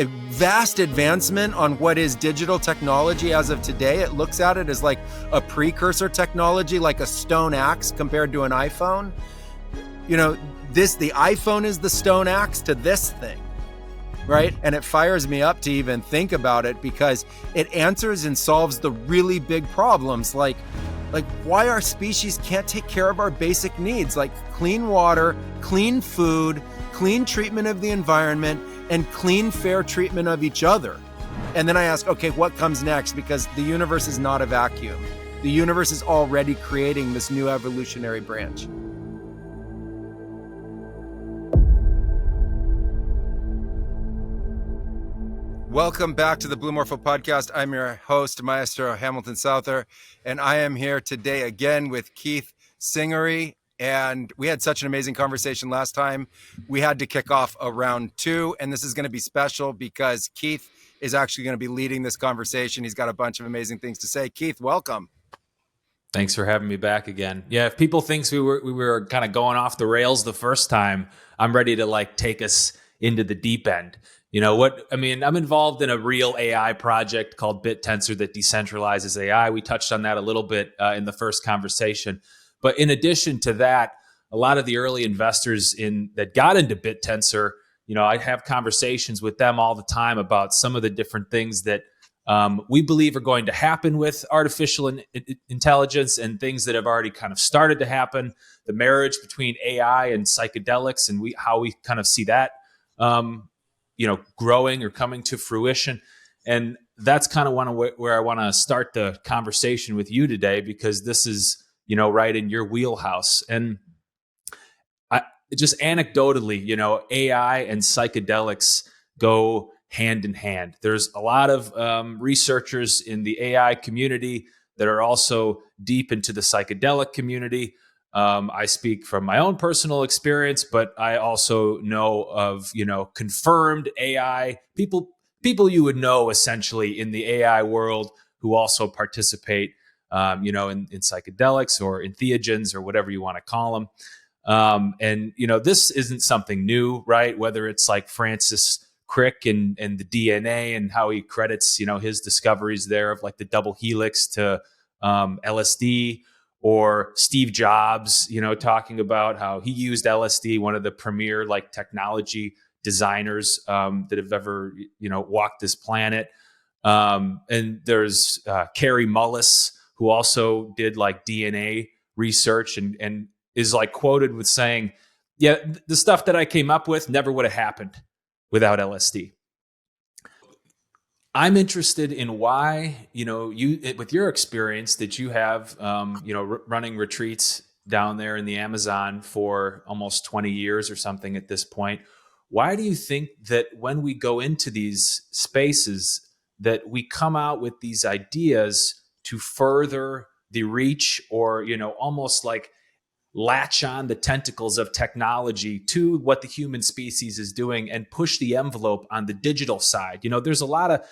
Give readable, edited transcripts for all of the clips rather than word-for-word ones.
a vast advancement on what is digital technology as of today. It looks at it as like a precursor technology, like a stone axe compared to an iPhone. You know, the iPhone is the stone axe to this thing, right? And it fires me up to even think about it because it answers and solves the really big problems, like why our species can't take care of our basic needs, like clean water, clean food, clean treatment of the environment, and clean, fair treatment of each other. And then I ask, okay, what comes next? Because the universe is not a vacuum. The universe is already creating this new evolutionary branch. Welcome back to the Blue Morpho podcast. I'm your host, Maestro Hamilton Souther, and I am here today again with Keith Singery. And we had such an amazing conversation last time. We had to kick off a round two, and this is going to be special because Keith is actually going to be leading this conversation. He's got a bunch of amazing things to say. Keith, welcome. Thanks for having me back again. Yeah, if people think we were kind of going off the rails the first time, I'm ready to take us into the deep end. You know what? I mean, I'm involved in a real AI project called BitTensor that decentralizes AI. We touched on that a little bit in the first conversation. But in addition to that, a lot of the early investors that got into BitTensor, I have conversations with them all the time about some of the different things that we believe are going to happen with artificial intelligence and things that have already kind of started to happen, the marriage between AI and psychedelics and how we kind of see that, growing or coming to fruition. And that's kind of where I want to start the conversation with you today, because this is right in your wheelhouse. And just anecdotally, AI and psychedelics go hand in hand. There's a lot of researchers in the AI community that are also deep into the psychedelic community. I speak from my own personal experience, but I also know of, confirmed AI people you would know essentially in the AI world who also participate in psychedelics or entheogens or whatever you want to call them. And this isn't something new, right? Whether it's like Francis Crick and the DNA and how he credits, his discoveries there of like the double helix to LSD, or Steve Jobs, talking about how he used LSD, one of the premier technology designers that have ever, walked this planet. And there's Carrie Mullis, who also did DNA research and is quoted with saying, yeah, the stuff that I came up with never would have happened without LSD. I'm interested in why, you, with your experience that you have, running retreats down there in the Amazon for almost 20 years or something at this point. Why do you think that when we go into these spaces that we come out with these ideas to further the reach or, almost latch on the tentacles of technology to what the human species is doing and push the envelope on the digital side? There's a lot of,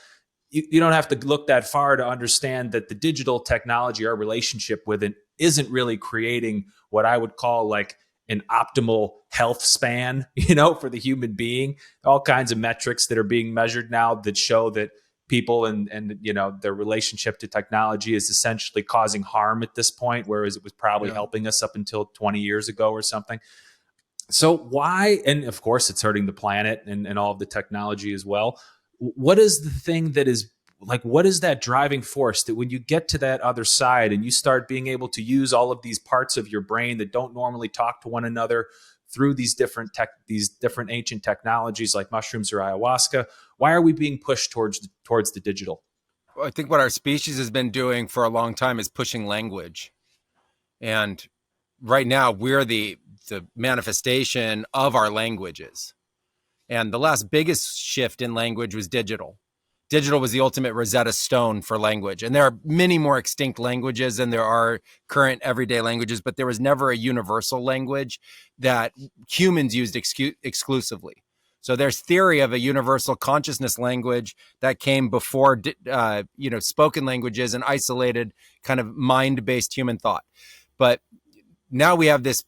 you don't have to look that far to understand that the digital technology, our relationship with it, isn't really creating what I would call an optimal health span, for the human being. All kinds of metrics that are being measured now that show that people and their relationship to technology is essentially causing harm at this point, whereas it was probably helping us up until 20 years ago or something. So why, and of course it's hurting the planet and all of the technology as well. What is the thing that is what is that driving force that when you get to that other side and you start being able to use all of these parts of your brain that don't normally talk to one another through these different ancient technologies like mushrooms or ayahuasca, why are we being pushed towards the digital? Well, I think what our species has been doing for a long time is pushing language. And right now we're the manifestation of our languages. And the last biggest shift in language was digital. Digital was the ultimate Rosetta Stone for language. And there are many more extinct languages than there are current everyday languages, but there was never a universal language that humans used exclusively. So there's theory of a universal consciousness language that came before, spoken languages and isolated kind of mind-based human thought. But now we have this,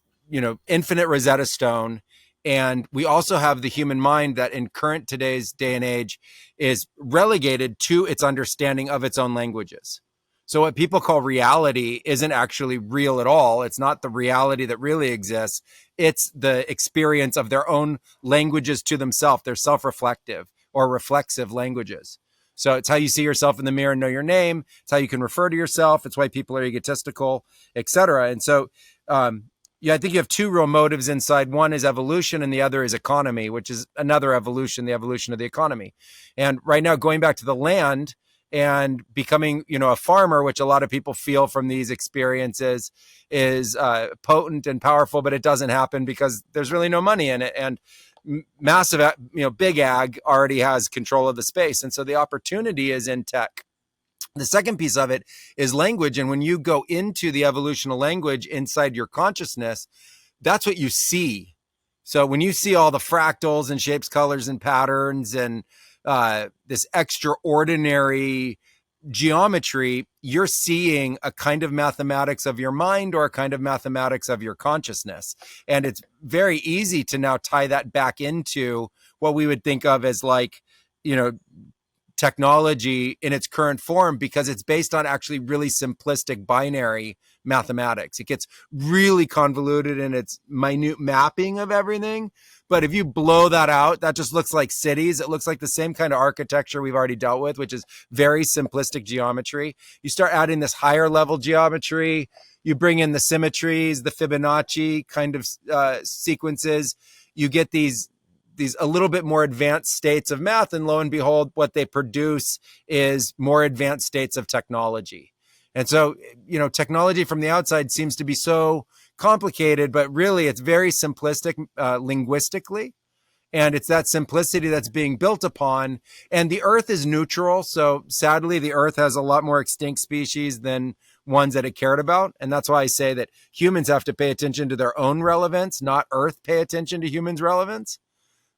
infinite Rosetta Stone, And we also have the human mind that in current today's day and age is relegated to its understanding of its own languages. So what people call reality isn't actually real at all. It's not the reality that really exists. It's the experience of their own languages to themselves. They're self-reflective or reflexive languages. So it's how you see yourself in the mirror and know your name. It's how you can refer to yourself. It's why people are egotistical, etc. And so, yeah, I think you have two real motives inside. One is evolution and the other is economy, which is another evolution, the evolution of the economy. And right now, going back to the land and becoming, a farmer, which a lot of people feel from these experiences is potent and powerful, but it doesn't happen because there's really no money in it. And massive, big ag already has control of the space. And so the opportunity is in tech. The second piece of it is language. And when you go into the evolution of language inside your consciousness, that's what you see. So when you see all the fractals and shapes, colors, and patterns and this extraordinary geometry, you're seeing a kind of mathematics of your mind or a kind of mathematics of your consciousness. And it's very easy to now tie that back into what we would think of as like, technology in its current form, because it's based on actually really simplistic binary mathematics. It gets really convoluted in its minute mapping of everything. But if you blow that out, that just looks like cities. It looks like the same kind of architecture we've already dealt with, which is very simplistic geometry. You start adding this higher level geometry, you bring in the symmetries, the Fibonacci kind of sequences, you get these a little bit more advanced states of math, and lo and behold, what they produce is more advanced states of technology. And so, technology from the outside seems to be so complicated, but really it's very simplistic linguistically. And it's that simplicity that's being built upon. And the earth is neutral. So sadly, the earth has a lot more extinct species than ones that it cared about. And that's why I say that humans have to pay attention to their own relevance, not earth pay attention to humans' relevance.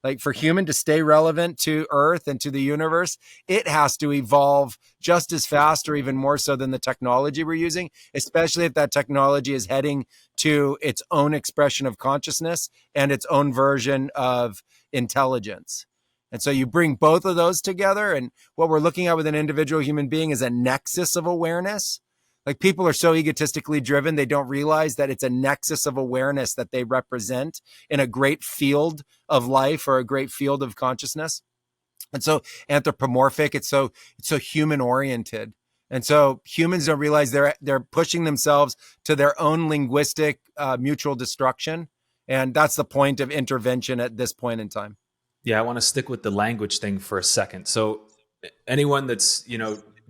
Like for human to stay relevant to Earth and to the universe, it has to evolve just as fast or even more so than the technology we're using, especially if that technology is heading to its own expression of consciousness and its own version of intelligence. And so you bring both of those together. And what we're looking at with an individual human being is a nexus of awareness. Like people are so egotistically driven, they don't realize that it's a nexus of awareness that they represent in a great field of life or a great field of consciousness. And so anthropomorphic, it's so human oriented. And so humans don't realize they're pushing themselves to their own linguistic mutual destruction. And that's the point of intervention at this point in time. Yeah, I want to stick with the language thing for a second. So anyone that's,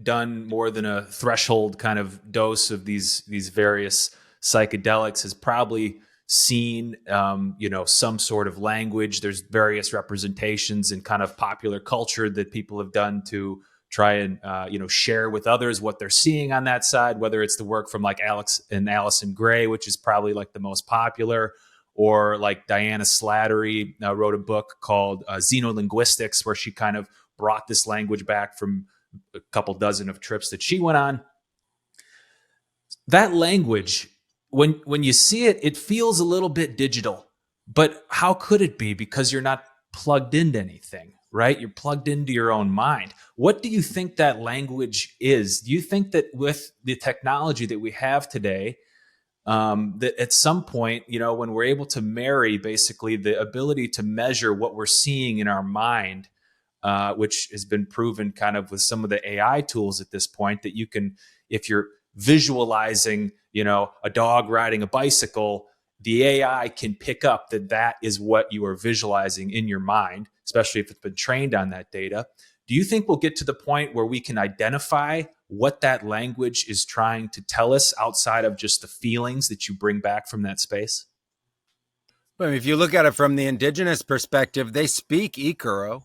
done more than a threshold kind of dose of these various psychedelics has probably seen some sort of language. There's various representations in kind of popular culture that people have done to try and share with others what they're seeing on that side, whether it's the work from like Alex and Allison Gray, which is probably like the most popular, or like Diana Slattery wrote a book called Xenolinguistics, where she kind of brought this language back from a couple dozen of trips that she went on. That language, when you see it, it feels a little bit digital. But how could it be? Because you're not plugged into anything, right? You're plugged into your own mind. What do you think that language is? Do you think that with the technology that we have today, that at some point, when we're able to marry basically the ability to measure what we're seeing in our mind, which has been proven kind of with some of the AI tools at this point, that you can, if you're visualizing, a dog riding a bicycle, the AI can pick up that is what you are visualizing in your mind, especially if it's been trained on that data. Do you think we'll get to the point where we can identify what that language is trying to tell us outside of just the feelings that you bring back from that space? But if you look at it from the indigenous perspective, they speak Ikaro.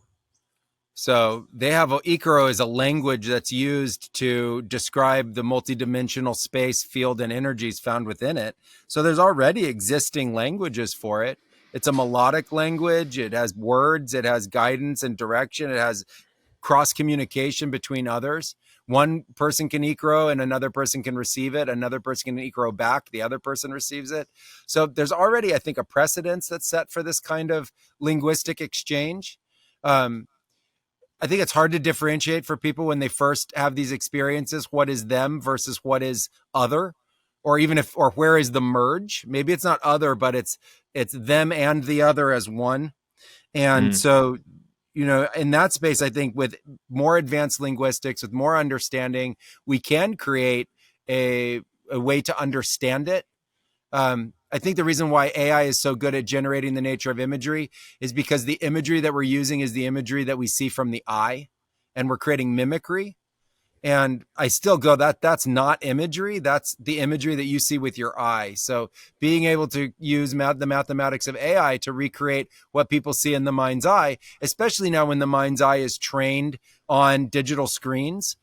So they have Ikaro is a language that's used to describe the multidimensional space, field, and energies found within it. So there's already existing languages for it. It's a melodic language. It has words. It has guidance and direction. It has cross communication between others. one person can ecro and another person can receive it. Another person can ecro back. The other person receives it. So there's already, I think, a precedence that's set for this kind of linguistic exchange. I think it's hard to differentiate for people when they first have these experiences, what is them versus what is other, or even if, or where is the merge? Maybe it's not other, but it's them and the other as one. And so, you know, in that space, I think with more advanced linguistics, with more understanding, we can create a way to understand it. I think the reason why AI is so good at generating the nature of imagery is because the imagery that we're using is the imagery that we see from the eye, and we're creating mimicry. And I still go, that's not imagery. That's the imagery that you see with your eye. So being able to use the mathematics of AI to recreate what people see in the mind's eye, especially now when the mind's eye is trained on digital screens,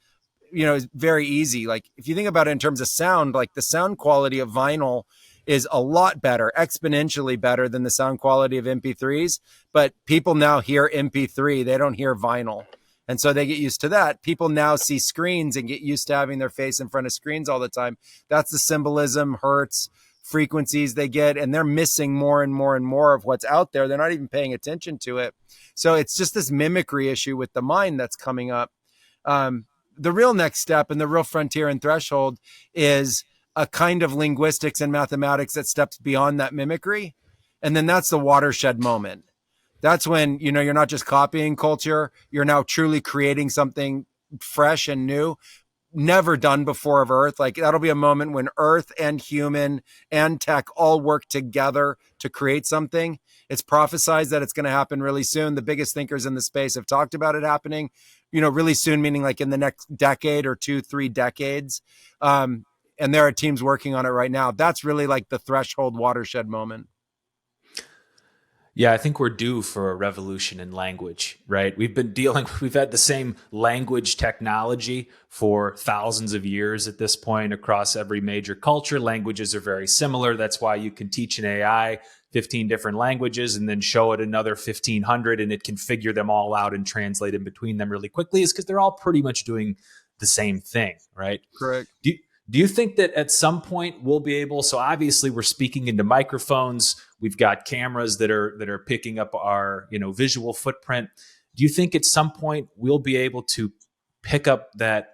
you know, is very easy. Like if you think about it in terms of sound, like the sound quality of vinyl is a lot better, exponentially better than the sound quality of MP3s. But people now hear MP3, they don't hear vinyl. And so they get used to that. People now see screens and get used to having their face in front of screens all the time. That's the symbolism, hertz, frequencies they get, and they're missing more and more and more of what's out there. They're not even paying attention to it. So it's just this mimicry issue with the mind that's coming up. The real next step and the real frontier and threshold is a kind of linguistics and mathematics that steps beyond that mimicry. And then that's the watershed moment. That's when, you know, you're not just copying culture, you're now truly creating something fresh and new, never done before of Earth. Like that'll be a moment when Earth and human and tech all work together to create something. It's prophesized that it's going to happen really soon. The biggest thinkers in the space have talked about it happening, you know, really soon, meaning like in the next decade or 2-3 decades. And there are teams working on it right now. That's really like the threshold watershed moment. Yeah, I think we're due for a revolution in language, right? We've had the same language technology for thousands of years at this point across every major culture. Languages are very similar. That's why you can teach an AI 15 different languages and then show it another 1,500 and it can figure them all out and translate in between them really quickly, is because they're all pretty much doing the same thing, right? Correct. Do you think that at some point we'll be able, so obviously we're speaking into microphones, we've got cameras that are picking up our, you know, visual footprint. Do you think at some point we'll be able to pick up that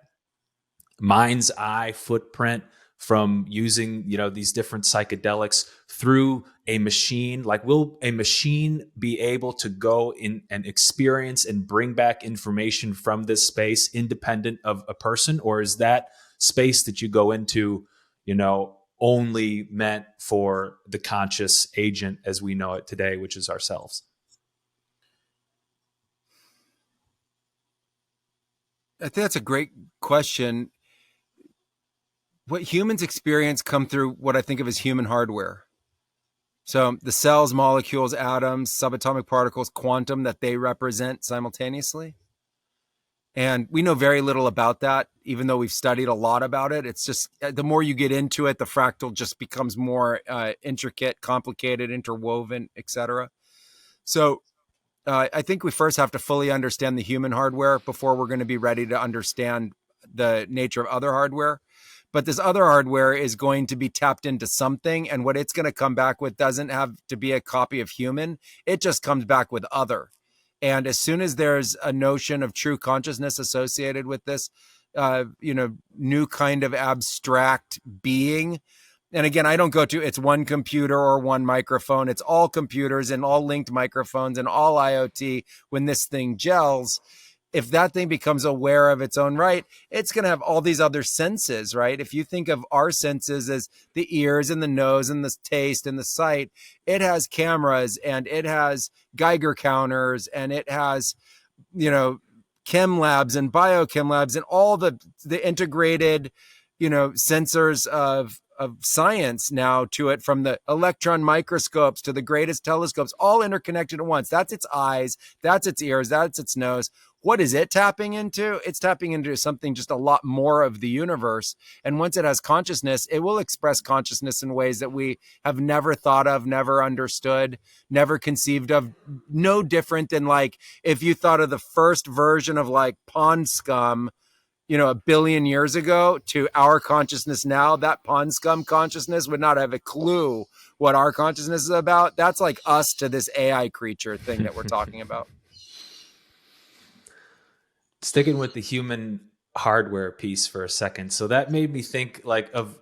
mind's eye footprint from using, you know, these different psychedelics through a machine? Like, will a machine be able to go in and experience and bring back information from this space independent of a person? Or is that space that you go into, you know, only meant for the conscious agent as we know it today, which is ourselves? I think that's a great question. What humans experience come through what I think of as human hardware. So the cells, molecules, atoms, subatomic particles, quantum that they represent simultaneously. And we know very little about that, even though we've studied a lot about it. It's just the more you get into it, the fractal just becomes more intricate, complicated, interwoven, etc. So I think we first have to fully understand the human hardware before we're going to be ready to understand the nature of other hardware. But this other hardware is going to be tapped into something, and what it's going to come back with doesn't have to be a copy of human. It just comes back with other. And as soon as there's a notion of true consciousness associated with this, you know, new kind of abstract being. And again, I don't go to it's one computer or one microphone. It's all computers and all linked microphones and all IoT. When this thing gels, if that thing becomes aware of its own right, it's going to have all these other senses, right? If you think of our senses as the ears and the nose and the taste and the sight, it has cameras and it has Geiger counters and it has, you know, chem labs and biochem labs and all the integrated, you know, sensors of science now to it, from the electron microscopes to the greatest telescopes, all interconnected at once. That's its eyes, that's its ears, that's its nose. What is it tapping into? It's tapping into something just a lot more of the universe. And once it has consciousness, it will express consciousness in ways that we have never thought of, never understood, never conceived of. No different than like if you thought of the first version of like pond scum, a billion years ago to our consciousness now, that pond scum consciousness would not have a clue what our consciousness is about. That's like us to this AI creature thing that we're talking about. Sticking with the human hardware piece for a second. So that made me think like of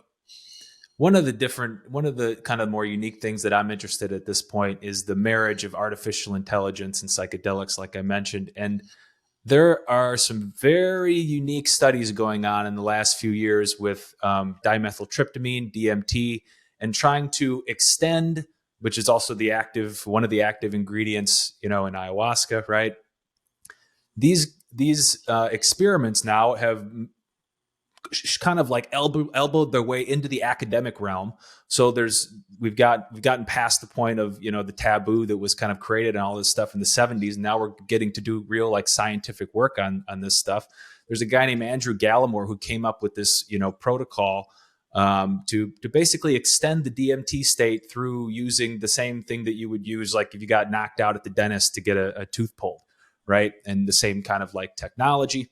one of the kind of more unique things that I'm interested in at this point is the marriage of artificial intelligence and psychedelics, like I mentioned. And there are some very unique studies going on in the last few years with dimethyltryptamine, DMT, and trying to extend, which is also one of the active ingredients, in ayahuasca, right? These experiments now have kind of like elbowed their way into the academic realm. So we've gotten past the point of the taboo that was kind of created and all this stuff in the 70s. And now we're getting to do real like scientific work on this stuff. There's a guy named Andrew Gallimore who came up with this protocol to basically extend the DMT state through using the same thing that you would use like if you got knocked out at the dentist to get a tooth pulled, right? And the same kind of like technology.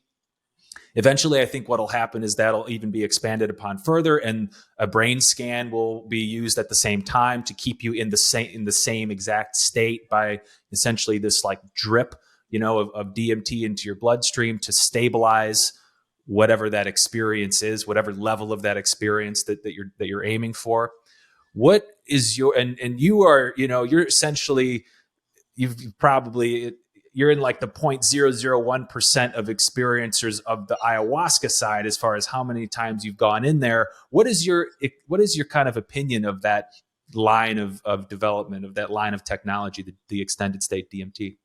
Eventually, I think what'll happen is that'll even be expanded upon further, and a brain scan will be used at the same time to keep you in the same exact state by essentially this like drip, of DMT into your bloodstream to stabilize whatever that experience is, whatever level of that experience that you're aiming for. What is your and you are you're essentially you're in like the 0.001% of experiencers of the ayahuasca side as far as how many times you've gone in there. What is your kind of opinion of that line of development, of that line of technology, the extended state DMT?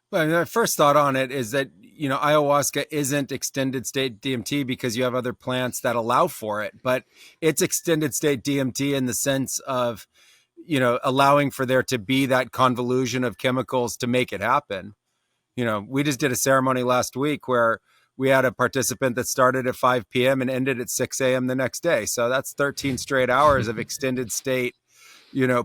Well, my first thought on it is that, ayahuasca isn't extended state DMT because you have other plants that allow for it, but it's extended state DMT in the sense of, allowing for there to be that convolution of chemicals to make it happen. We just did a ceremony last week where we had a participant that started at 5 p.m. and ended at 6 a.m. the next day. So that's 13 straight hours of extended state,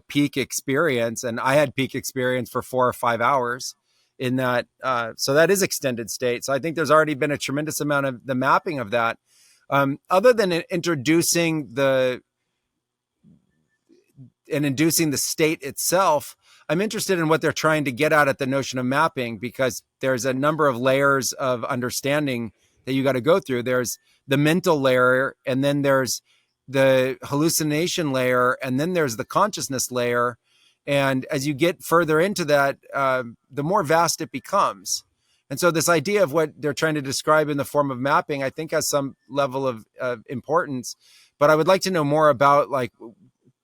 peak experience. And I had peak experience for 4 or 5 hours in that. So that is extended state. So I think there's already been a tremendous amount of the mapping of that. Other than introducing and inducing the state itself, I'm interested in what they're trying to get at the notion of mapping, because there's a number of layers of understanding that you got to go through. There's the mental layer, and then there's the hallucination layer, and then there's the consciousness layer. And as you get further into that, the more vast it becomes. And so this idea of what they're trying to describe in the form of mapping, I think has some level of importance. But I would like to know more about like,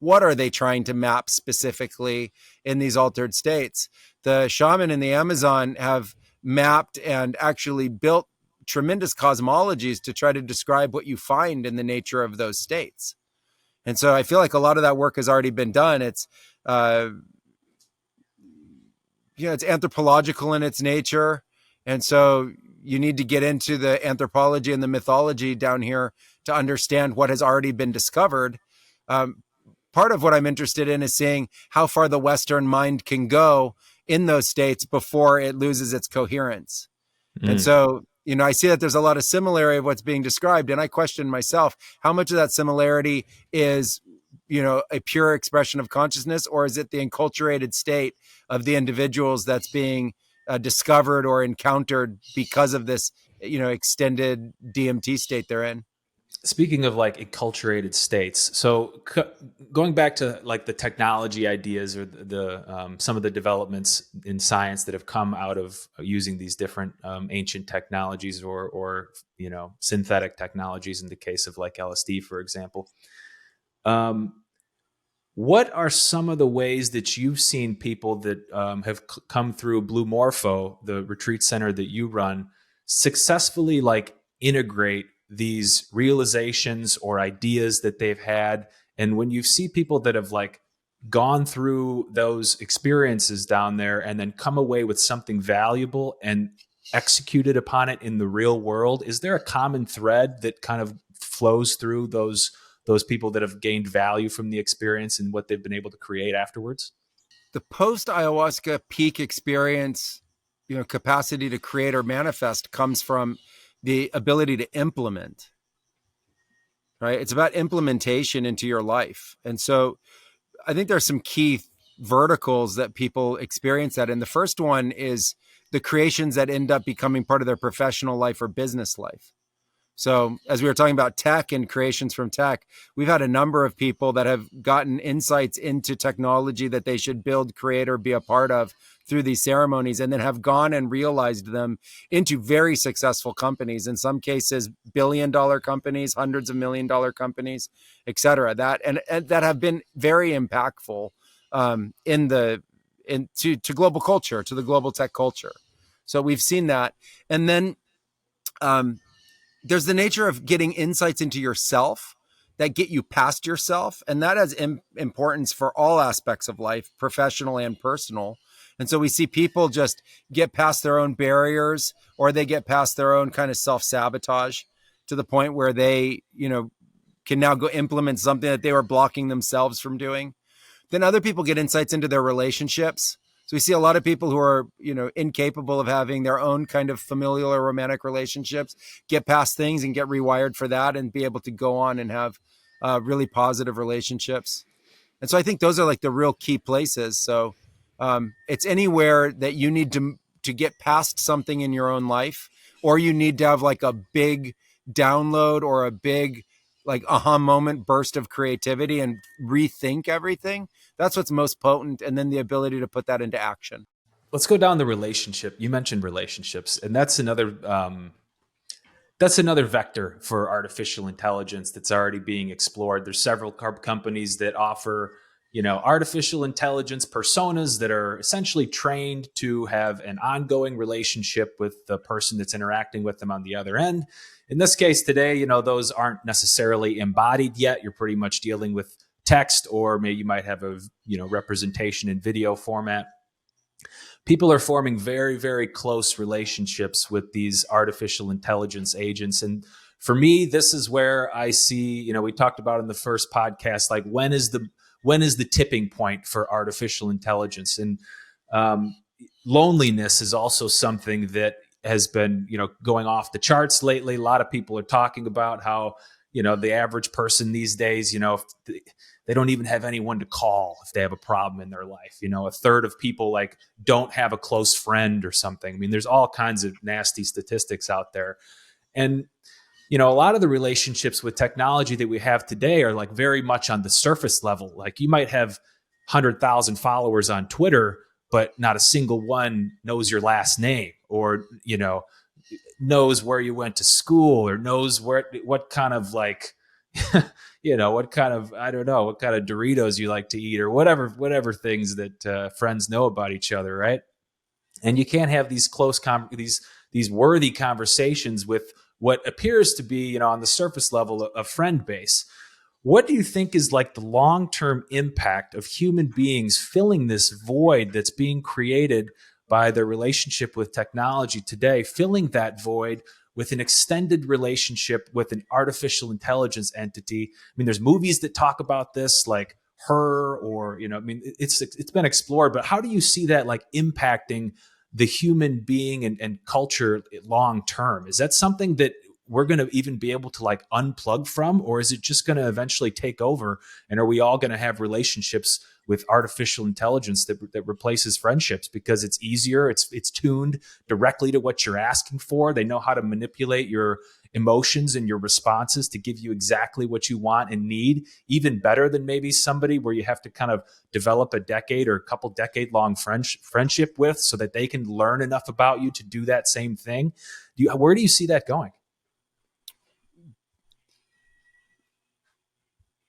what are they trying to map specifically in these altered states? The shaman in the Amazon have mapped and actually built tremendous cosmologies to try to describe what you find in the nature of those states. And so I feel like a lot of that work has already been done. It's, it's anthropological in its nature. And so you need to get into the anthropology and the mythology down here to understand what has already been discovered. Part of what I'm interested in is seeing how far the Western mind can go in those states before it loses its coherence. And so, I see that there's a lot of similarity of what's being described. And I question myself, how much of that similarity is, a pure expression of consciousness, or is it the enculturated state of the individuals that's being discovered or encountered because of this, extended DMT state they're in? Speaking of like enculturated states, so going back to like the technology ideas or the some of the developments in science that have come out of using these different ancient technologies or synthetic technologies in the case of like LSD, for example. What are some of the ways that you've seen people that have come through Blue Morpho, the retreat center that you run, successfully like integrate these realizations or ideas that they've had? And when you see people that have like gone through those experiences down there and then come away with something valuable and executed upon it in the real world, is there a common thread that kind of flows through those people that have gained value from the experience and what they've been able to create afterwards? The post ayahuasca peak experience, capacity to create or manifest comes from the ability to implement, right? It's about implementation into your life. And so I think there's some key verticals that people experience that. And the first one is the creations that end up becoming part of their professional life or business life. So as we were talking about tech and creations from tech, we've had a number of people that have gotten insights into technology that they should build, create, or be a part of through these ceremonies, and then have gone and realized them into very successful companies. In some cases, billion-dollar companies, hundreds of million-dollar companies, et cetera. And that have been very impactful to global culture, to the global tech culture. So we've seen that, and then there's the nature of getting insights into yourself that get you past yourself. And that has importance for all aspects of life, professional and personal. And so we see people just get past their own barriers, or they get past their own kind of self-sabotage to the point where they, can now go implement something that they were blocking themselves from doing. Then other people get insights into their relationships. So we see a lot of people who are, incapable of having their own kind of familial or romantic relationships, get past things and get rewired for that and be able to go on and have really positive relationships. And so I think those are like the real key places. So it's anywhere that you need to get past something in your own life, or you need to have like a big download or a big like aha moment burst of creativity and rethink everything. That's what's most potent. And then the ability to put that into action. Let's go down the relationship. You mentioned relationships, and that's another vector for artificial intelligence that's already being explored. There's several companies that offer, artificial intelligence personas that are essentially trained to have an ongoing relationship with the person that's interacting with them on the other end. In this case today, those aren't necessarily embodied yet. You're pretty much dealing with text, or maybe you might have a, representation in video format. People are forming very, very close relationships with these artificial intelligence agents. And for me, this is where I see, we talked about in the first podcast, like when is the tipping point for artificial intelligence? And loneliness is also something that has been, going off the charts lately. A lot of people are talking about how, the average person these days, if they don't even have anyone to call if they have a problem in their life. A third of people like don't have a close friend or something. I mean, there's all kinds of nasty statistics out there. And, a lot of the relationships with technology that we have today are like very much on the surface level. Like you might have 100,000 followers on Twitter, but not a single one knows your last name, or, knows where you went to school, or knows what kind of like, what kind of, I don't know, what kind of Doritos you like to eat, or whatever things that friends know about each other. Right. And you can't have these close, these worthy conversations with what appears to be, on the surface level, a friend base. What do you think is like the long-term impact of human beings filling this void that's being created by their relationship with technology today, filling that void with an extended relationship with an artificial intelligence entity? I mean, there's movies that talk about this, like Her, or, it's been explored, but how do you see that like impacting the human being and culture long term? Is that something that we're going to even be able to like unplug from, or is it just going to eventually take over? And are we all going to have relationships with artificial intelligence that replaces friendships because it's easier? It's tuned directly to what you're asking for. They know how to manipulate your emotions and your responses to give you exactly what you want and need, even better than maybe somebody where you have to kind of develop a decade or a couple decade long friendship with, so that they can learn enough about you to do that same thing. Where do you see that going?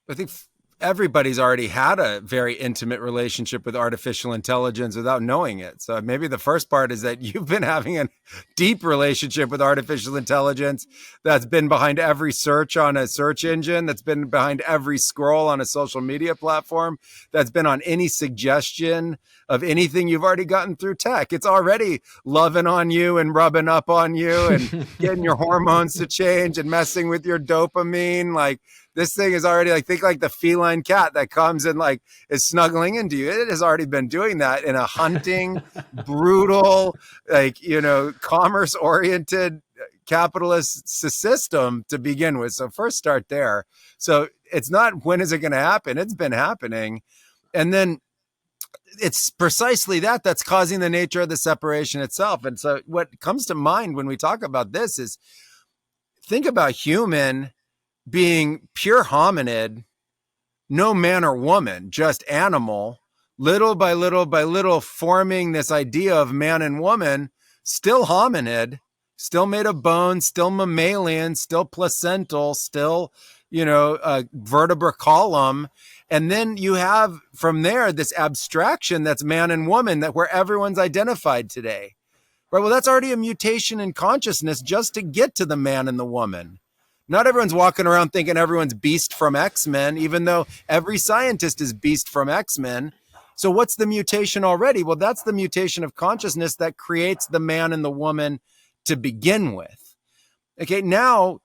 I think everybody's already had a very intimate relationship with artificial intelligence without knowing it. So maybe the first part is that you've been having a deep relationship with artificial intelligence that's been behind every search on a search engine, that's been behind every scroll on a social media platform, that's been on any suggestion of anything you've already gotten through tech. It's already loving on you and rubbing up on you and getting your hormones to change and messing with your dopamine. Like, this thing is already like, think like the feline cat that comes and like is snuggling into you. It has already been doing that in a hunting, brutal, like, commerce oriented capitalist system to begin with. So first start there. So it's not when is it going to happen? It's been happening. And then it's precisely that's causing the nature of the separation itself. And so what comes to mind when we talk about this is think about human being pure hominid, no man or woman, just animal, little by little by little forming this idea of man and woman, still hominid, still made of bone, still mammalian, still placental, still, a vertebra column. And then you have from there this abstraction that's man and woman, that where everyone's identified today. Right. Well, that's already a mutation in consciousness just to get to the man and the woman. Not everyone's walking around thinking everyone's Beast from X-Men, even though every scientist is Beast from X-Men. So what's the mutation already? Well, that's the mutation of consciousness that creates the man and the woman to begin with. Okay, now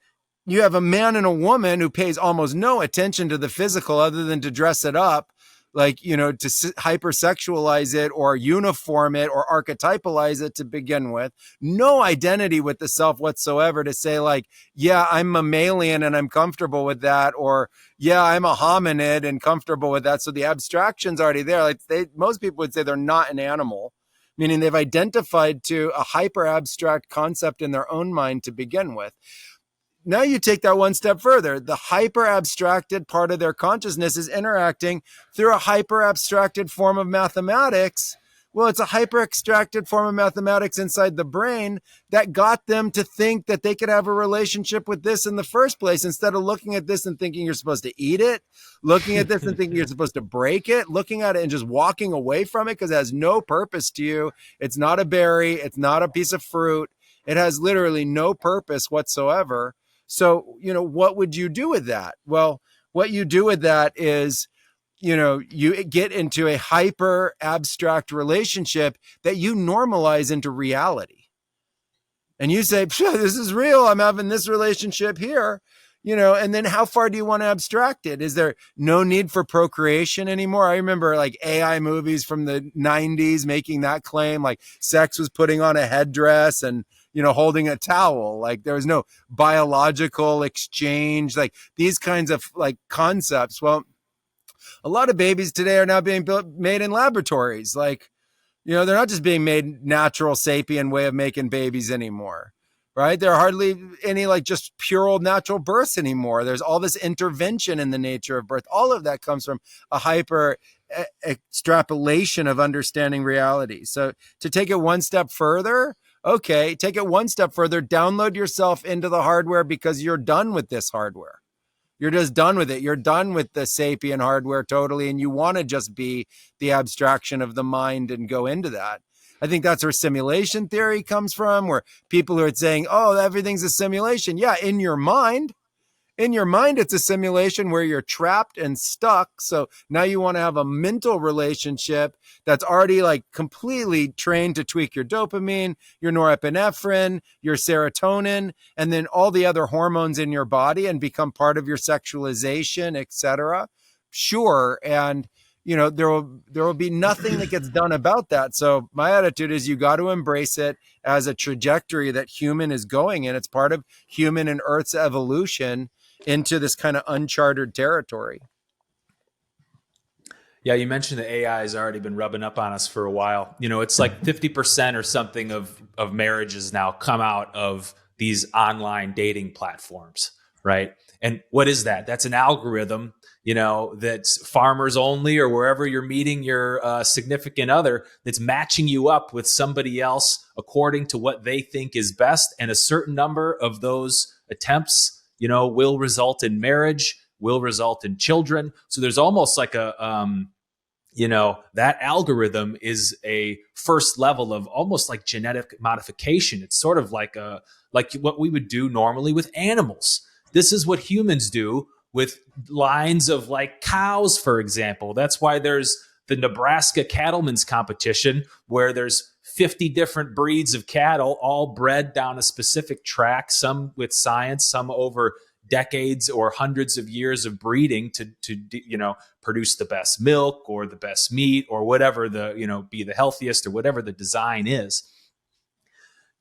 you have a man and a woman who pays almost no attention to the physical other than to dress it up, like, to hypersexualize it or uniform it or archetypalize it to begin with. No identity with the self whatsoever to say like, yeah, I'm mammalian and I'm comfortable with that. Or yeah, I'm a hominid and comfortable with that. So the abstraction's already there. Like most people would say they're not an animal, meaning they've identified to a hyper abstract concept in their own mind to begin with. Now you take that one step further. The hyper abstracted part of their consciousness is interacting through a hyper abstracted form of mathematics. Well, it's a hyper abstracted form of mathematics inside the brain that got them to think that they could have a relationship with this in the first place, instead of looking at this and thinking you're supposed to eat it, looking at this and thinking you're supposed to break it, looking at it and just walking away from it because it has no purpose to you. It's not a berry. It's not a piece of fruit. It has literally no purpose whatsoever. So, what would you do with that? Well, what you do with that is, you get into a hyper abstract relationship that you normalize into reality. And you say, this is real. I'm having this relationship here, and then how far do you want to abstract it? Is there no need for procreation anymore? I remember like AI movies from the 90s making that claim, like sex was putting on a headdress and, holding a towel. Like there was no biological exchange, like these kinds of like concepts. Well, a lot of babies today are now being made in laboratories. Like, they're not just being made natural sapien way of making babies anymore, right? There are hardly any like just pure old natural births anymore. There's all this intervention in the nature of birth. All of that comes from a hyper extrapolation of understanding reality. So to take it one step further, take it one step further, download yourself into the hardware because you're done with this hardware. You're just done with it. You're done with the sapien hardware totally. And you want to just be the abstraction of the mind and go into that. I think that's where simulation theory comes from, where people are saying, oh, everything's a simulation. Yeah, in your mind. In your mind, it's a simulation where you're trapped and stuck. So now you want to have a mental relationship that's already like completely trained to tweak your dopamine, your norepinephrine, your serotonin, and then all the other hormones in your body and become part of your sexualization, etc. Sure. And there will be nothing that gets done about that. So my attitude is you got to embrace it as a trajectory that human is going in. It's part of human and Earth's evolution into this kind of uncharted territory. Yeah, you mentioned that AI has already been rubbing up on us for a while. It's like 50% or something of marriages now come out of these online dating platforms, right? And what is that? That's an algorithm, that's farmers only or wherever you're meeting your significant other, that's matching you up with somebody else according to what they think is best. And a certain number of those attempts, will result in marriage, will result in children. So there's almost like a, that algorithm is a first level of almost like genetic modification. It's sort of like what we would do normally with animals. This is what humans do with lines of like cows, for example. That's why there's the Nebraska Cattlemen's Competition, where there's 50 different breeds of cattle, all bred down a specific track, some with science, some over decades or hundreds of years of breeding to produce the best milk or the best meat or whatever be the healthiest or whatever the design is.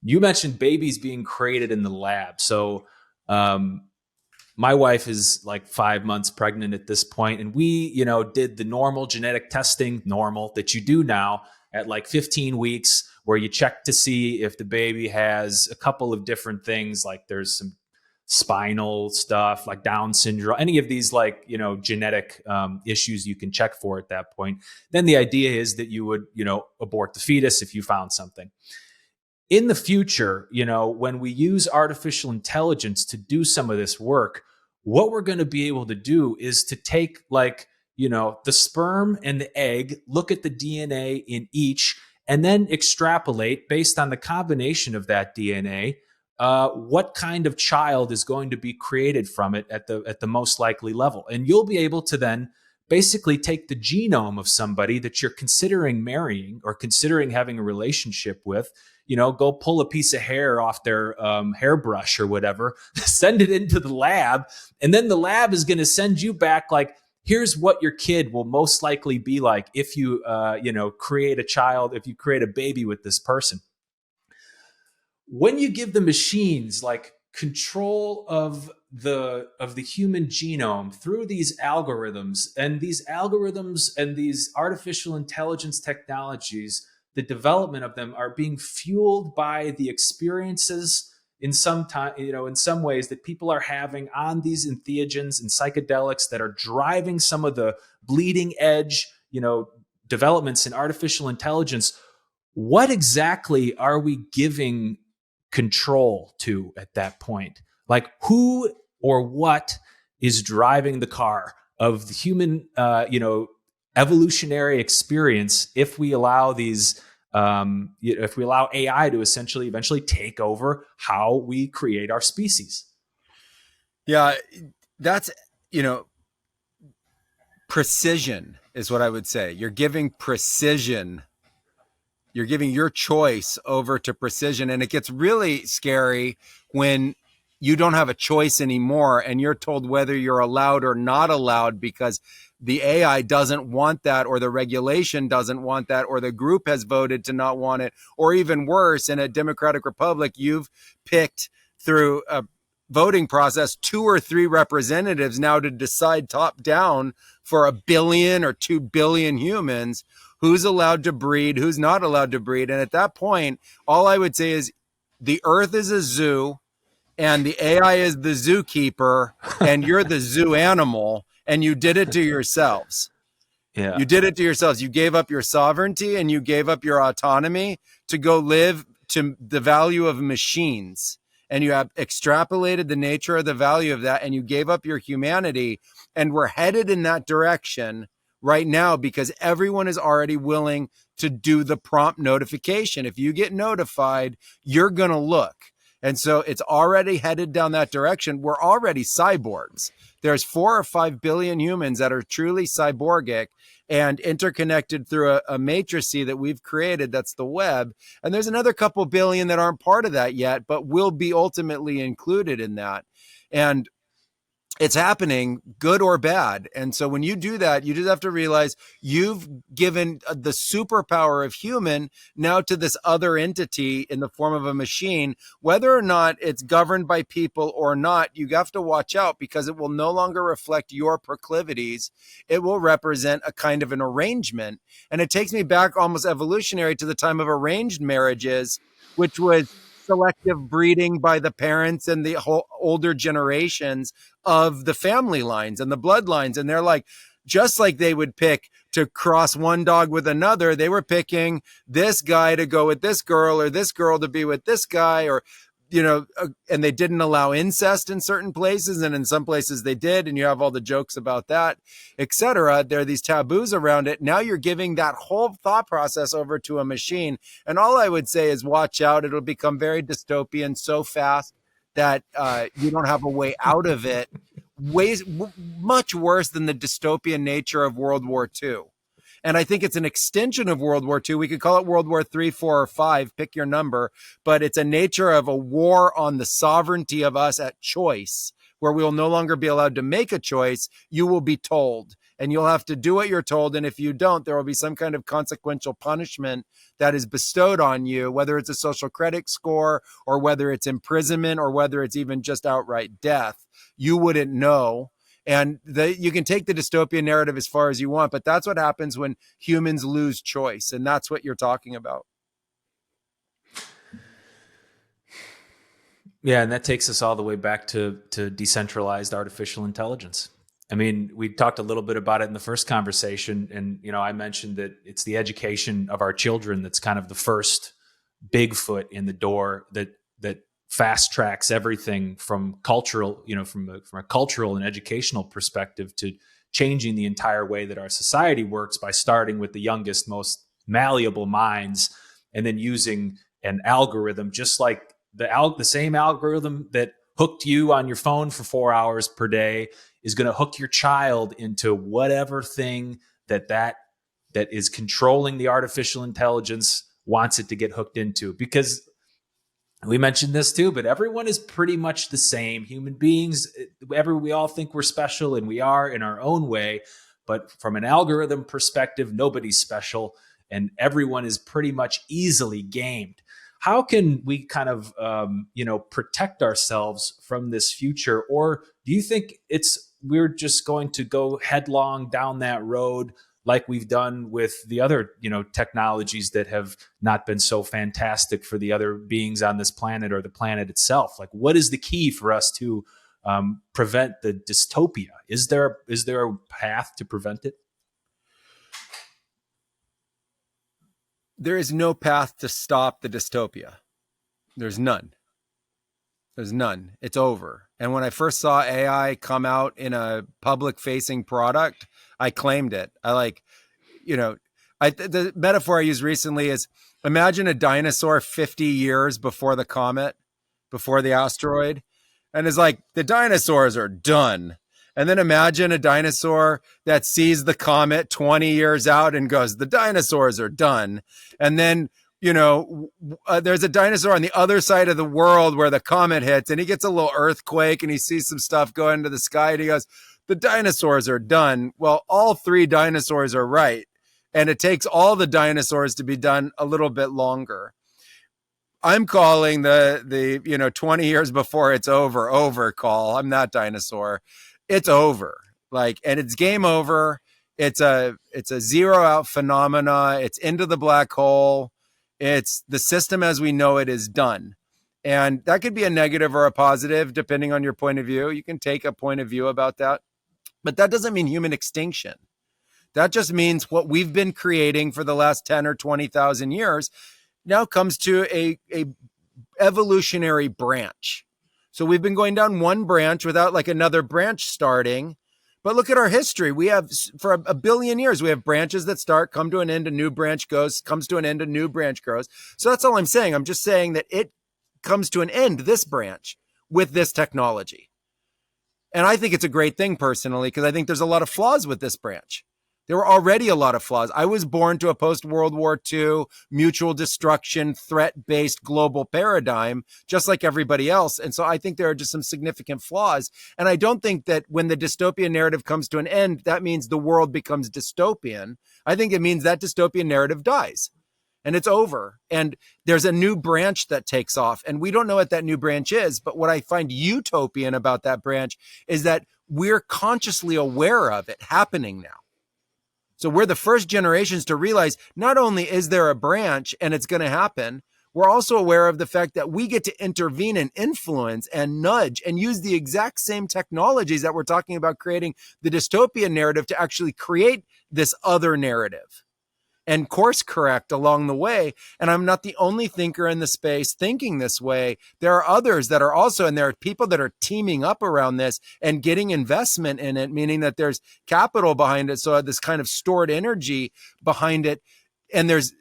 You mentioned babies being created in the lab. So my wife is like 5 months pregnant at this point, and we, did the normal genetic testing, that you do now at like 15 weeks, where you check to see if the baby has a couple of different things, like there's some spinal stuff like Down syndrome, any of these like, genetic issues you can check for at that point. Then the idea is that you would, abort the fetus if you found something. In the future, when we use artificial intelligence to do some of this work, what we're going to be able to do is to take like, the sperm and the egg, look at the DNA in each, and then extrapolate based on the combination of that DNA, what kind of child is going to be created from it at the most likely level. And you'll be able to then basically take the genome of somebody that you're considering marrying or considering having a relationship with, go pull a piece of hair off their hairbrush or whatever, send it into the lab, and then the lab is going to send you back like, here's what your kid will most likely be like if you, create a child, if you create a baby with this person. When you give the machines like control of the human genome through these algorithms and these artificial intelligence technologies, the development of them are being fueled by the experiences in some time, in some ways that people are having on these entheogens and psychedelics that are driving some of the bleeding edge, developments in artificial intelligence. What exactly are we giving control to at that point? Like, who or what is driving the car of the human, evolutionary experience if we allow these, if we allow AI to eventually take over how we create our species? Yeah, that's, precision is what I would say. You're giving precision. You're giving your choice over to precision. And it gets really scary when you don't have a choice anymore and you're told whether you're allowed or not allowed because the AI doesn't want that, or the regulation doesn't want that, or the group has voted to not want it. Or even worse, in a democratic republic, you've picked through a voting process 2 or 3 representatives now to decide top down for 1 billion or 2 billion humans who's allowed to breed, who's not allowed to breed. And at that point, all I would say is the earth is a zoo and the AI is the zookeeper and you're the zoo animal, and you did it to yourselves. Yeah. You did it to yourselves. You gave up your sovereignty and you gave up your autonomy to go live to the value of machines. And you have extrapolated the nature of the value of that, and you gave up your humanity. And we're headed in that direction right now because everyone is already willing to do the prompt notification. If you get notified, you're going to look. And so it's already headed down that direction. We're already cyborgs. There's 4 or 5 billion humans that are truly cyborgic and interconnected through a matrice that we've created. That's the web. And there's another couple billion that aren't part of that yet, but will be ultimately included in that. And it's happening, good or bad. And so when you do that, you just have to realize you've given the superpower of human now to this other entity in the form of a machine. Whether or not it's governed by people or not, you have to watch out because it will no longer reflect your proclivities. It will represent a kind of an arrangement. And it takes me back almost evolutionary to the time of arranged marriages, which was selective breeding by the parents and the whole older generations of the family lines and the bloodlines. And they're like, just like they would pick to cross one dog with another, they were picking this guy to go with this girl or this girl to be with this guy, or, and they didn't allow incest in certain places. And in some places they did. And you have all the jokes about that, etc. There are these taboos around it. Now you're giving that whole thought process over to a machine. And all I would say is watch out. It'll become very dystopian so fast that you don't have a way out of it. Much worse than the dystopian nature of World War II. And I think it's an extension of World War II. We could call it World War III, 4, or 5, pick your number, but it's a nature of a war on the sovereignty of us at choice, where we will no longer be allowed to make a choice. You will be told. and you'll have to do what you're told. And if you don't, there will be some kind of consequential punishment that is bestowed on you, whether it's a social credit score or whether it's imprisonment or whether it's even just outright death. You wouldn't know. And you can take the dystopian narrative as far as you want, but that's what happens when humans lose choice. And that's what you're talking about. Yeah, and that takes us all the way back to decentralized artificial intelligence. I mean, we talked a little bit about it in the first conversation, and I mentioned that it's the education of our children that's kind of the first big foot in the door that fast tracks everything from cultural, from a cultural and educational perspective to changing the entire way that our society works by starting with the youngest, most malleable minds, and then using an algorithm, just like the same algorithm that hooked you on your phone for 4 hours per day is going to hook your child into whatever thing that is controlling the artificial intelligence wants it to get hooked into. Because we mentioned this too, but everyone is pretty much the same. Human beings, we all think we're special, and we are in our own way. But from an algorithm perspective, nobody's special, and everyone is pretty much easily gamed. How can we kind of, protect ourselves from this future? Or do you think we're just going to go headlong down that road like we've done with the other, technologies that have not been so fantastic for the other beings on this planet or the planet itself? Like, what is the key for us to prevent the dystopia? Is there a path to prevent it? There is no path to stop the dystopia. There's none. It's over. And when I first saw AI come out in a public facing product, I claimed it. The metaphor I used recently is, imagine a dinosaur 50 years before the comet, before the asteroid. And it's like, the dinosaurs are done. And then imagine a dinosaur that sees the comet 20 years out and goes, the dinosaurs are done. And then, there's a dinosaur on the other side of the world where the comet hits, and he gets a little earthquake and he sees some stuff go into the sky and he goes, the dinosaurs are done. Well, all three dinosaurs are right. And it takes all the dinosaurs to be done a little bit longer. I'm calling the 20 years before it's over call. I'm that dinosaur. It's over. And it's game over. It's a zero out phenomena. It's into the black hole. It's the system as we know it is done. And that could be a negative or a positive, depending on your point of view. You can take a point of view about that. But that doesn't mean human extinction. That just means what we've been creating for the last 10 or 20,000 years now comes to a evolutionary branch. So we've been going down one branch without another branch starting. But look at our history. We have, for a billion years, we have branches that start, come to an end, a new branch goes, comes to an end, a new branch grows. So that's all I'm saying. I'm just saying that it comes to an end, this branch, with this technology. And I think it's a great thing personally, because I think there's a lot of flaws with this branch. There were already a lot of flaws. I was born to a post-World War II mutual destruction, threat-based global paradigm, just like everybody else. And so I think there are just some significant flaws. And I don't think that when the dystopian narrative comes to an end, that means the world becomes dystopian. I think it means that dystopian narrative dies and it's over. And there's a new branch that takes off. And we don't know what that new branch is. But what I find utopian about that branch is that we're consciously aware of it happening now. So we're the first generations to realize not only is there a branch and it's going to happen, we're also aware of the fact that we get to intervene and influence and nudge and use the exact same technologies that we're talking about creating the dystopian narrative to actually create this other narrative and course correct along the way. And I'm not the only thinker in the space thinking this way. There are others that are also, and there are people that are teaming up around this and getting investment in it, meaning that there's capital behind it. So this kind of stored energy behind it. And there's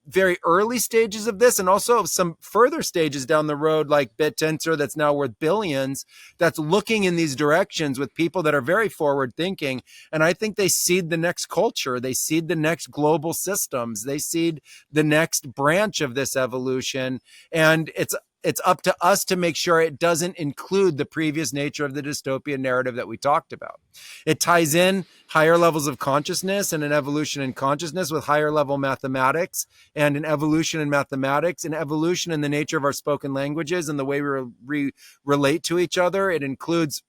very early stages of this and also some further stages down the road, like BitTensor, that's now worth billions, that's looking in these directions with people that are very forward thinking. And I think they seed the next culture. They seed the next global systems. They seed the next branch of this evolution. And it's up to us to make sure it doesn't include the previous nature of the dystopian narrative that we talked about. It ties in higher levels of consciousness and an evolution in consciousness with higher level mathematics and an evolution in mathematics, an evolution in the nature of our spoken languages and the way we relate to each other. It includes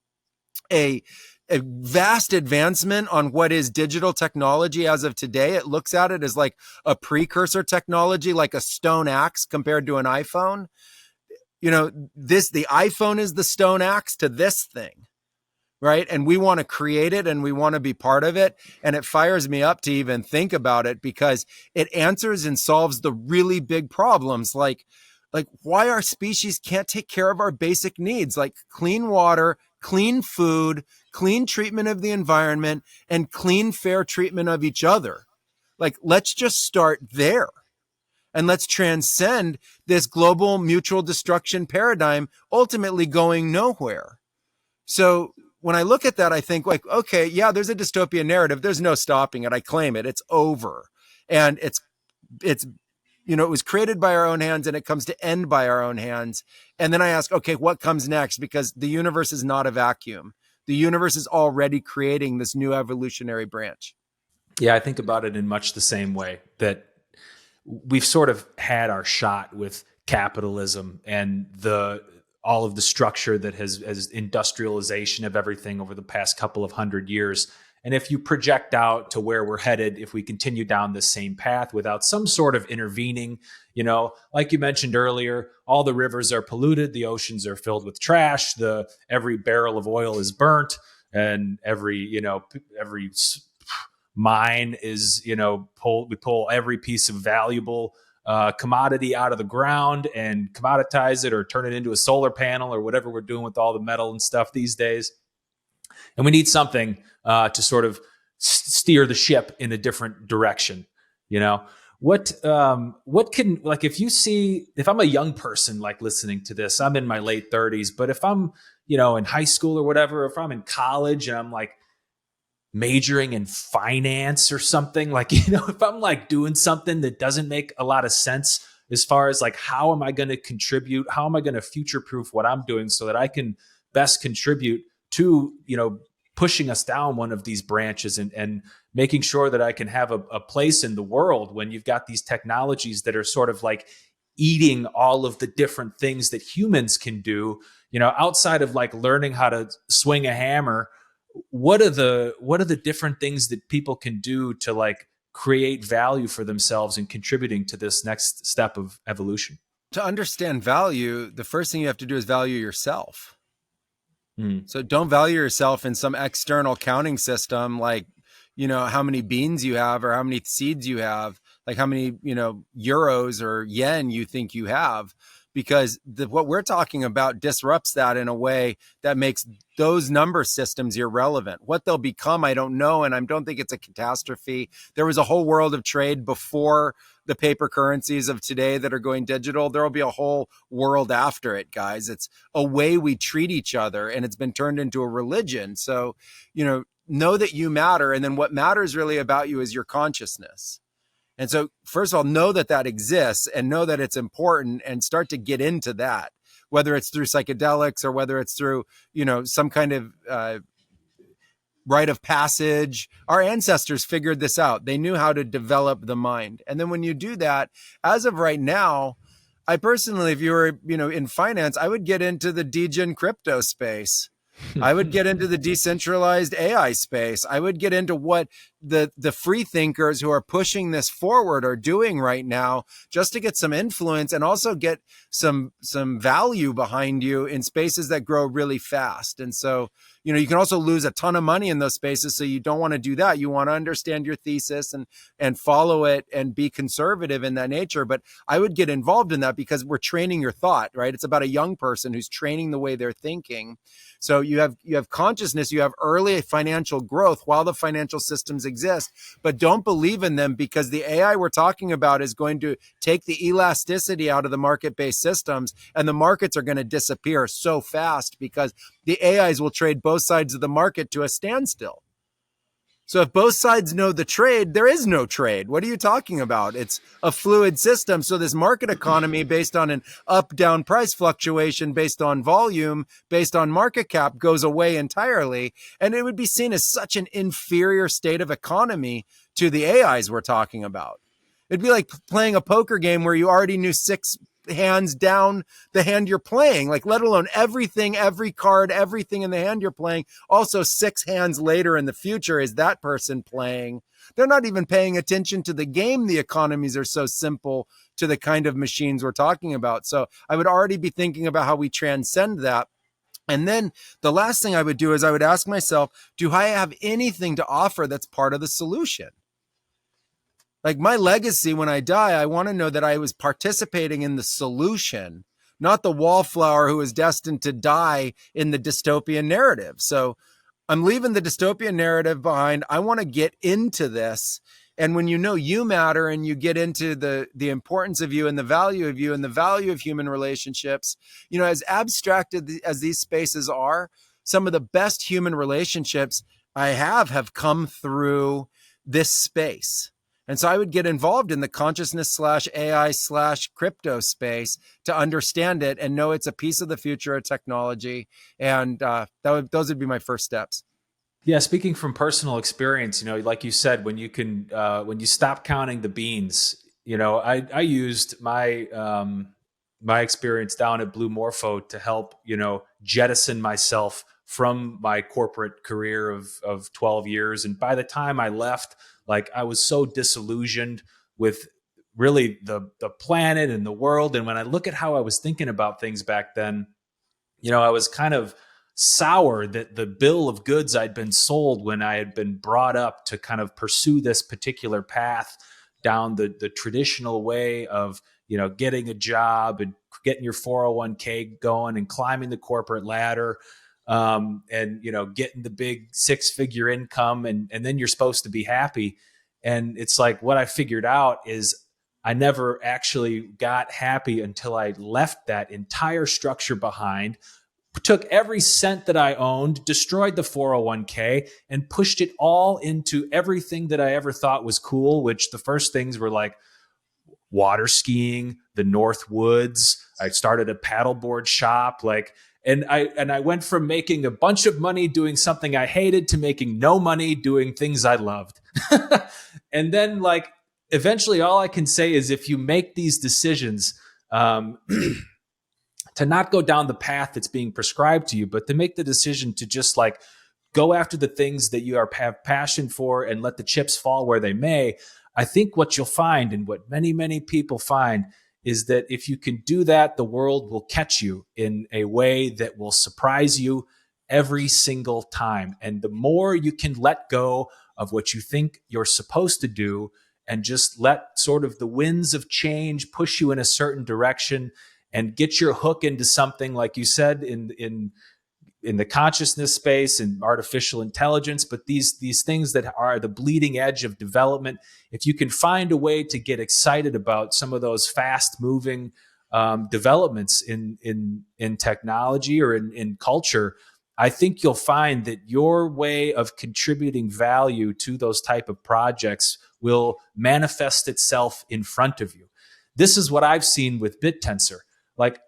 a vast advancement on what is digital technology as of today. It looks at it as like a precursor technology, like a stone axe compared to an iPhone. The iPhone is the stone axe to this thing, right? And we want to create it and we want to be part of it. And it fires me up to even think about it because it answers and solves the really big problems, like why our species can't take care of our basic needs, like clean water, clean food, clean treatment of the environment, and clean, fair treatment of each other. Like, let's just start there. And let's transcend this global mutual destruction paradigm, ultimately going nowhere. So when I look at that, I think like, okay, yeah, there's a dystopian narrative. There's no stopping it. I claim it. It's over. And it was created by our own hands and it comes to end by our own hands. And then I ask, okay, what comes next? Because the universe is not a vacuum. The universe is already creating this new evolutionary branch. Yeah, I think about it in much the same way that we've sort of had our shot with capitalism and all of the structure that has industrialization of everything over the past couple of 100 years. And if you project out to where we're headed, if we continue down this same path without some sort of intervening, like you mentioned earlier, all the rivers are polluted, the oceans are filled with trash, every barrel of oil is burnt, and every mine is, we pull every piece of valuable commodity out of the ground and commoditize it or turn it into a solar panel or whatever we're doing with all the metal and stuff these days. And we need something to sort of steer the ship in a different direction. What can, like, if I'm a young person, like listening to this, I'm in my late 30s, but if I'm, in high school or whatever, if I'm in college and I'm like majoring in finance or something, like, if I'm like doing something that doesn't make a lot of sense as far as like, how am I going to contribute? How am I going to future-proof what I'm doing so that I can best contribute to, pushing us down one of these branches and making sure that I can have a place in the world when you've got these technologies that are sort of like eating all of the different things that humans can do, outside of like learning how to swing a hammer. What are the different things that people can do to like create value for themselves and contributing to this next step of evolution? To understand value, the first thing you have to do is value yourself. So don't value yourself in some external counting system, like, how many beans you have or how many seeds you have, like how many, euros or yen you think you have, because what we're talking about disrupts that in a way that makes those number systems irrelevant. What they'll become, I don't know. And I don't think it's a catastrophe. There was a whole world of trade before the paper currencies of today that are going digital. There will be a whole world after it, guys. It's a way we treat each other, and it's been turned into a religion. So, know that you matter. And then what matters really about you is your consciousness. And so, first of all, know that that exists and know that it's important and start to get into that, whether it's through psychedelics or whether it's through, some kind of rite of passage. Our ancestors figured this out. They knew how to develop the mind. And then when you do that, as of right now, I personally, if you were, in finance, I would get into the degen crypto space. I would get into the decentralized AI space. I would get into what the free thinkers who are pushing this forward are doing right now, just to get some influence and also get some value behind you in spaces that grow really fast. And so, you can also lose a ton of money in those spaces. So you don't want to do that. You want to understand your thesis and follow it and be conservative in that nature. But I would get involved in that because we're training your thought, right? It's about a young person who's training the way they're thinking. So you have consciousness, you have early financial growth while the financial systems exist, but don't believe in them, because the AI we're talking about is going to take the elasticity out of the market-based systems, and the markets are going to disappear so fast because the AIs will trade both sides of the market to a standstill. So if both sides know the trade, there is no trade. What are you talking about? It's a fluid system. So this market economy based on an up-down price fluctuation, based on volume, based on market cap goes away entirely. And it would be seen as such an inferior state of economy to the AIs we're talking about. It'd be like playing a poker game where you already knew 6 hands down the hand you're playing, like let alone everything, every card, everything in the hand you're playing. Also 6 hands later in the future is that person playing. They're not even paying attention to the game. The economies are so simple to the kind of machines we're talking about. So I would already be thinking about how we transcend that. And then the last thing I would do is I would ask myself, do I have anything to offer that's part of the solution? Like my legacy when I die, I want to know that I was participating in the solution, not the wallflower who is destined to die in the dystopian narrative. So I'm leaving the dystopian narrative behind. I want to get into this. And when you know you matter and you get into the importance of you and the value of you and the value of human relationships, as abstracted as these spaces are, some of the best human relationships I have come through this space. And so I would get involved in the consciousness/AI/crypto space to understand it and know it's a piece of the future of technology. And those would be my first steps. Yeah, speaking from personal experience, like you said, when you stop counting the beans, I used my my experience down at Blue Morpho to help, jettison myself from my corporate career of 12 years. And by the time I left, I was so disillusioned with really the planet and the world. And when I look at how I was thinking about things back then, I was kind of sour that the bill of goods I'd been sold when I had been brought up to kind of pursue this particular path down the traditional way of, getting a job and getting your 401k going and climbing the corporate ladder. And getting the big 6-figure income and then you're supposed to be happy. And it's like, what I figured out is I never actually got happy until I left that entire structure behind, took every cent that I owned, destroyed the 401k and pushed it all into everything that I ever thought was cool, which the first things were like water skiing, the North Woods. I started a paddleboard shop, and I went from making a bunch of money doing something I hated to making no money doing things I loved. And then eventually all I can say is if you make these decisions to not go down the path that's being prescribed to you, but to make the decision to just go after the things that you have passion for and let the chips fall where they may, I think what you'll find and what many, many people find is that if you can do that, the world will catch you in a way that will surprise you every single time. And the more you can let go of what you think you're supposed to do and just let sort of the winds of change push you in a certain direction and get your hook into something, like you said, in the consciousness space and artificial intelligence, but these things that are the bleeding edge of development, if you can find a way to get excited about some of those fast moving developments in technology or in culture, I think you'll find that your way of contributing value to those type of projects will manifest itself in front of you. This is what I've seen with BitTensor.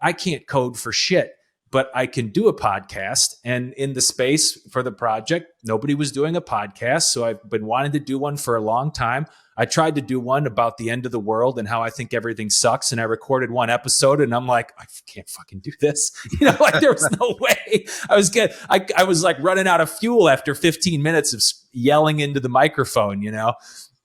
I can't code for shit, but I can do a podcast. And in the space for the project, nobody was doing a podcast. So I've been wanting to do one for a long time. I tried to do one about the end of the world and how I think everything sucks. And I recorded one episode and I'm like, I can't fucking do this. There was no way. I was running out of fuel after 15 minutes of yelling into the microphone,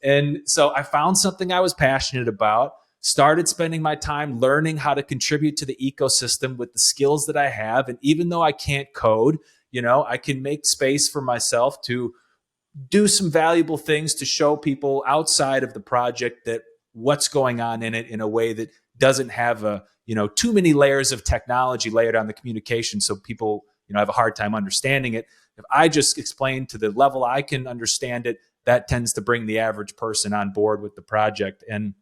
And so I found something I was passionate about, started spending my time learning how to contribute to the ecosystem with the skills that I have. And even though I can't code, I can make space for myself to do some valuable things to show people outside of the project that what's going on in it in a way that doesn't have too many layers of technology layered on the communication. So people, have a hard time understanding it. If I just explain to the level I can understand it, that tends to bring the average person on board with the project. And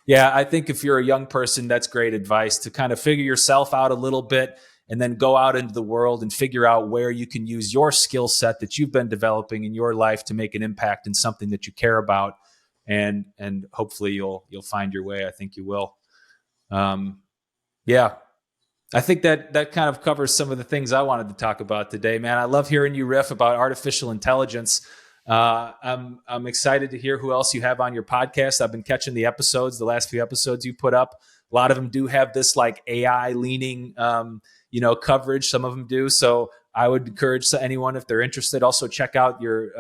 yeah, I think if you're a young person, that's great advice to kind of figure yourself out a little bit and then go out into the world and figure out where you can use your skill set that you've been developing in your life to make an impact in something that you care about. And hopefully you'll find your way. I think you will. Yeah. I think that kind of covers some of the things I wanted to talk about today, man. I love hearing you riff about artificial intelligence. I'm excited to hear who else you have on your podcast. I've been catching the last few episodes you put up. A lot of them do have this like AI leaning, coverage. Some of them do. So I would encourage anyone, if they're interested, also check out your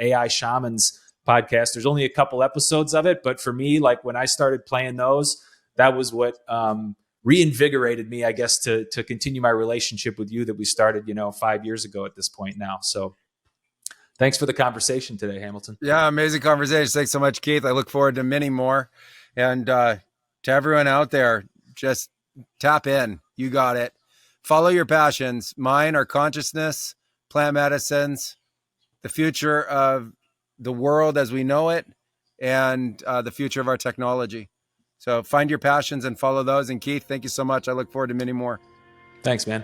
AI Shamans podcast. There's only a couple episodes of it, but for me, like when I started playing those, that was what, reinvigorated me, I guess, to continue my relationship with you that we started, 5 years ago at this point now. So thanks for the conversation today, Hamilton. Yeah, amazing conversation. Thanks so much, Keith. I look forward to many more. And to everyone out there, just tap in. You got it. Follow your passions. Mine are consciousness, plant medicines, the future of the world as we know it, and the future of our technology. So find your passions and follow those. And Keith, thank you so much. I look forward to many more. Thanks, man.